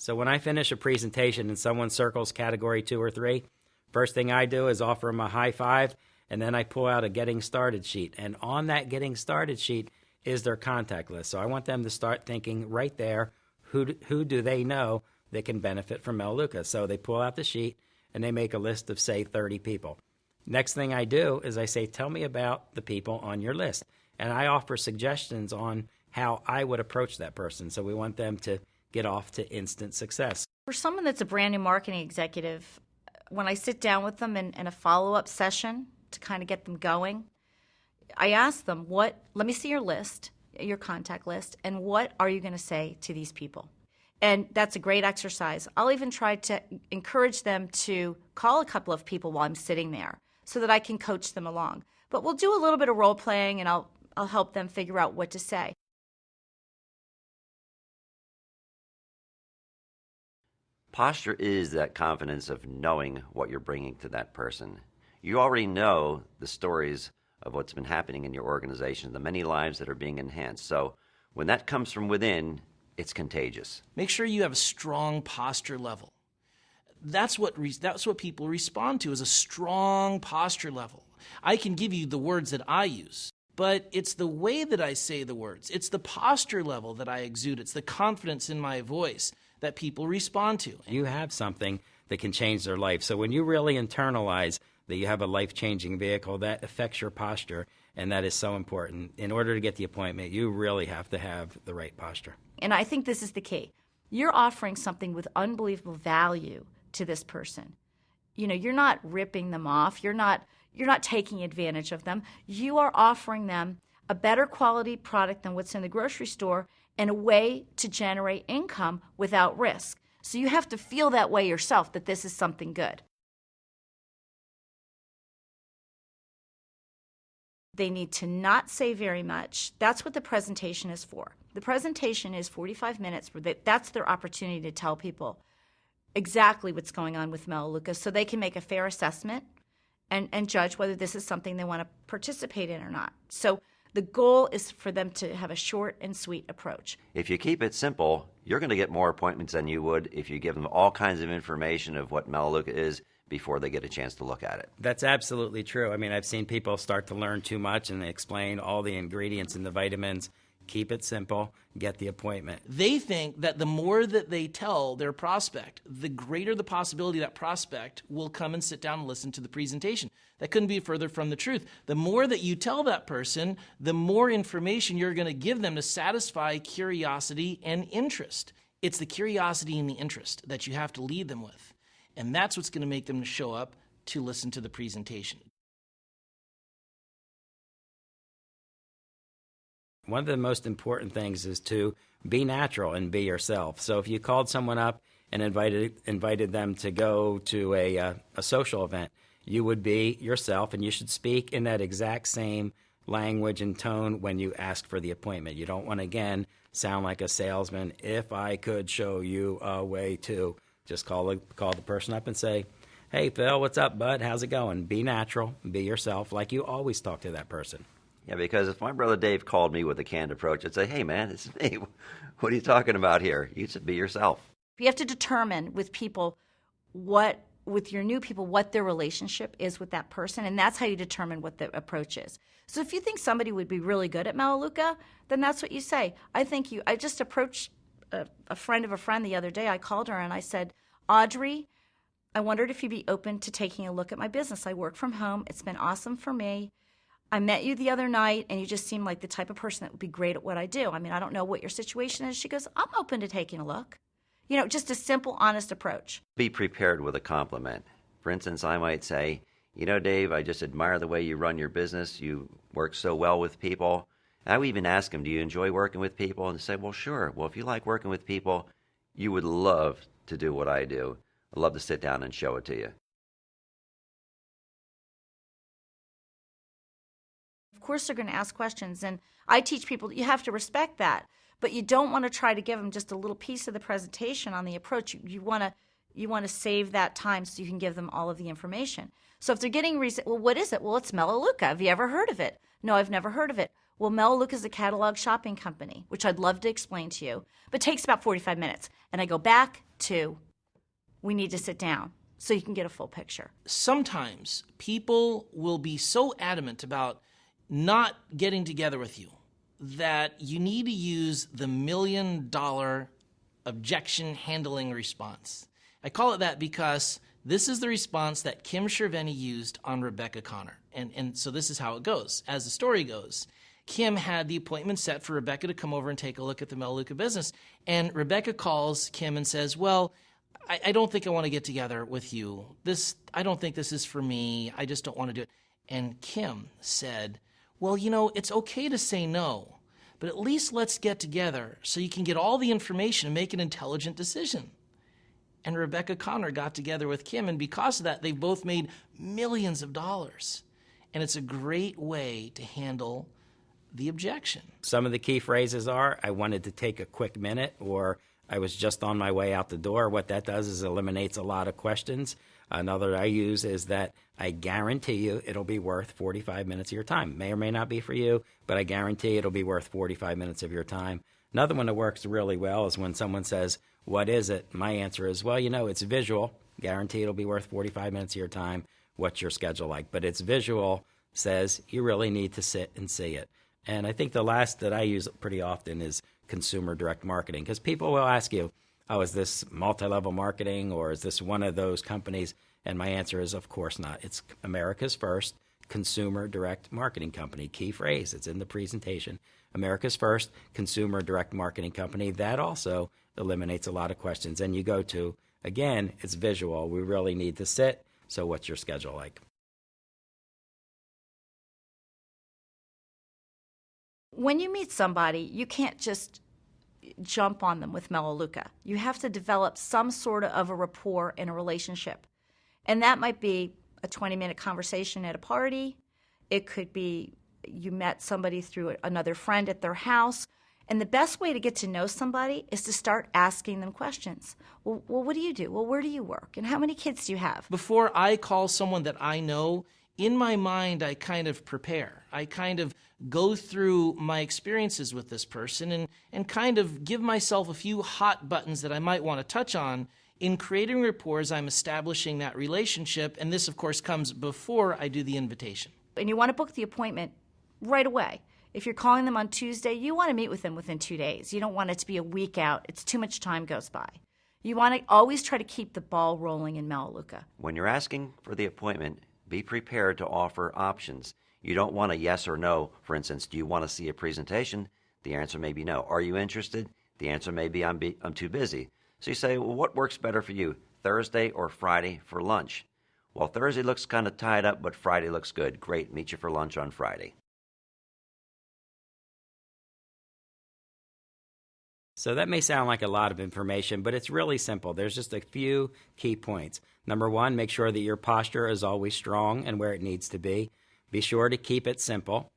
So when I finish a presentation and someone circles category 2 or 3, first thing I do is offer them a high five, and then I pull out a getting started sheet. And on that getting started sheet is their contact list. So I want them to start thinking right there, who do they know that can benefit from Melaleuca? So they pull out the sheet and they make a list of, say, 30 people. Next thing I do is I say, tell me about the people on your list. And I offer suggestions on how I would approach that person. So we want them to get off to instant success. For someone that's a brand new marketing executive, when I sit down with them in a follow-up session to kind of get them going, I ask them, let me see your list, your contact list, and what are you going to say to these people? And that's a great exercise. I'll even try to encourage them to call a couple of people while I'm sitting there so that I can coach them along. But we'll do a little bit of role playing, and I'll help them figure out what to say. Posture is that confidence of knowing what you're bringing to that person. You already know the stories of what's been happening in your organization, the many lives that are being enhanced. So when that comes from within, it's contagious. Make sure you have a strong posture level. That's what people respond to, is a strong posture level. I can give you the words that I use, but it's the way that I say the words. It's the posture level that I exude. It's the confidence in my voice that people respond to. You have something that can change their life. So when you really internalize that you have a life-changing vehicle, that affects your posture, and that is so important. In order to get the appointment, you really have to have the right posture. And I think this is the key. You're offering something with unbelievable value to this person. You know, you're not ripping them off. You're not taking advantage of them. You are offering them a better quality product than what's in the grocery store and a way to generate income without risk. So you have to feel that way yourself, that this is something good. They need to not say very much. That's what the presentation is for. The presentation is 45 minutes. That's their opportunity to tell people exactly what's going on with Melaleuca so they can make a fair assessment and judge whether this is something they want to participate in or not. So the goal is for them to have a short and sweet approach. If you keep it simple, you're going to get more appointments than you would if you give them all kinds of information of what Melaleuca is before they get a chance to look at it. That's absolutely true. I mean, I've seen people start to learn too much and they explain all the ingredients and the vitamins. Keep it simple, get the appointment. They think that the more that they tell their prospect, the greater the possibility that prospect will come and sit down and listen to the presentation. That couldn't be further from the truth. The more that you tell that person, the more information you're going to give them to satisfy curiosity and interest. It's the curiosity and the interest that you have to lead them with. And that's what's going to make them show up to listen to the presentation. One of the most important things is to be natural and be yourself. So if you called someone up and invited them to go to a social event, you would be yourself, and you should speak in that exact same language and tone when you ask for the appointment. You don't want to, again, sound like a salesman. If I could show you a way to, just call the person up and say, hey, Phil, what's up, bud? How's it going? Be natural, be yourself, like you always talk to that person. Yeah, because if my brother Dave called me with a canned approach, I'd say, hey, man, it's me. What are you talking about here? You should be yourself. You have to determine with people with your new people, what their relationship is with that person, and that's how you determine what the approach is. So if you think somebody would be really good at Melaleuca, then that's what you say. I just approached a friend of a friend the other day. I called her and I said, Audrey, I wondered if you'd be open to taking a look at my business. I work from home. It's been awesome for me. I met you the other night, and you just seem like the type of person that would be great at what I do. I mean, I don't know what your situation is. She goes, I'm open to taking a look. You know, just a simple, honest approach. Be prepared with a compliment. For instance, I might say, you know, Dave, I just admire the way you run your business. You work so well with people. And I would even ask him, do you enjoy working with people? And they say, well, sure. Well, if you like working with people, you would love to do what I do. I'd love to sit down and show it to you. Of course they're going to ask questions, and I teach people you have to respect that, but you don't want to try to give them just a little piece of the presentation on the approach. You want to save that time so you can give them all of the information. So if they're getting well, what is it? Well, it's Melaleuca. Have you ever heard of it? No, I've never heard of it. Well, Melaleuca is a catalog shopping company, which I'd love to explain to you, but it takes about 45 minutes. And I go back to we need to sit down so you can get a full picture? Sometimes people will be so adamant about not getting together with you that you need to use the $1 million objection handling response. I call it that because this is the response that Kim Cerveny used on Rebecca Connor. And so this is how it goes. As the story goes, Kim had the appointment set for Rebecca to come over and take a look at the Melaleuca business. And Rebecca calls Kim and says, well, I don't think I want to get together with you. I don't think this is for me. I just don't want to do it. And Kim said, well, it's okay to say no, but at least let's get together so you can get all the information and make an intelligent decision. And Rebecca Connor got together with Kim, and because of that, they've both made millions of dollars. And it's a great way to handle the objection. Some of the key phrases are, I wanted to take a quick minute, or I was just on my way out the door. What that does is eliminates a lot of questions. Another I use is that I guarantee you it'll be worth 45 minutes of your time. May or may not be for you, but I guarantee it'll be worth 45 minutes of your time. Another one that works really well is when someone says, what is it? My answer is, well, it's visual. Guarantee it'll be worth 45 minutes of your time. What's your schedule like? But it's visual says you really need to sit and see it. And I think the last that I use pretty often is consumer direct marketing, because people will ask you, oh, is this multi-level marketing or is this one of those companies? And my answer is, of course not. It's America's first consumer direct marketing company. Key phrase, it's in the presentation. America's first consumer direct marketing company. That also eliminates a lot of questions. And you go to, again, it's visual. We really need to sit. So what's your schedule like? When you meet somebody, you can't just jump on them with Melaleuca. You have to develop some sort of a rapport and a relationship. And that might be a 20-minute conversation at a party. It could be you met somebody through another friend at their house. And the best way to get to know somebody is to start asking them questions. Well, what do you do? Well, where do you work? And how many kids do you have? Before I call someone that I know, in my mind, I kind of prepare. I kind of go through my experiences with this person and kind of give myself a few hot buttons that I might want to touch on. In creating rapport as I'm establishing that relationship, and this, of course, comes before I do the invitation. And you want to book the appointment right away. If you're calling them on Tuesday, you want to meet with them within 2 days. You don't want it to be a week out. It's too much time goes by. You want to always try to keep the ball rolling in Melaleuca. When you're asking for the appointment, be prepared to offer options. You don't want a yes or no. For instance, do you want to see a presentation? The answer may be no. Are you interested? The answer may be I'm too busy. So you say, well, what works better for you, Thursday or Friday for lunch? Well, Thursday looks kind of tied up, but Friday looks good. Great, meet you for lunch on Friday. So that may sound like a lot of information, but it's really simple. There's just a few key points. Number one, make sure that your posture is always strong and where it needs to be. Be sure to keep it simple.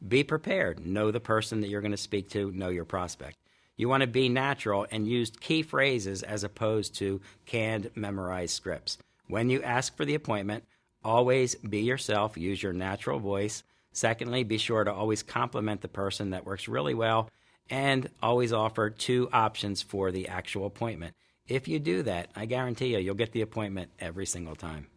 Be prepared. Know the person that you're going to speak to. Know your prospect. You want to be natural and use key phrases as opposed to canned, memorized scripts. When you ask for the appointment, always be yourself. Use your natural voice. Secondly, be sure to always compliment the person. That works really well. And always offer 2 options for the actual appointment. If you do that, I guarantee you'll get the appointment every single time.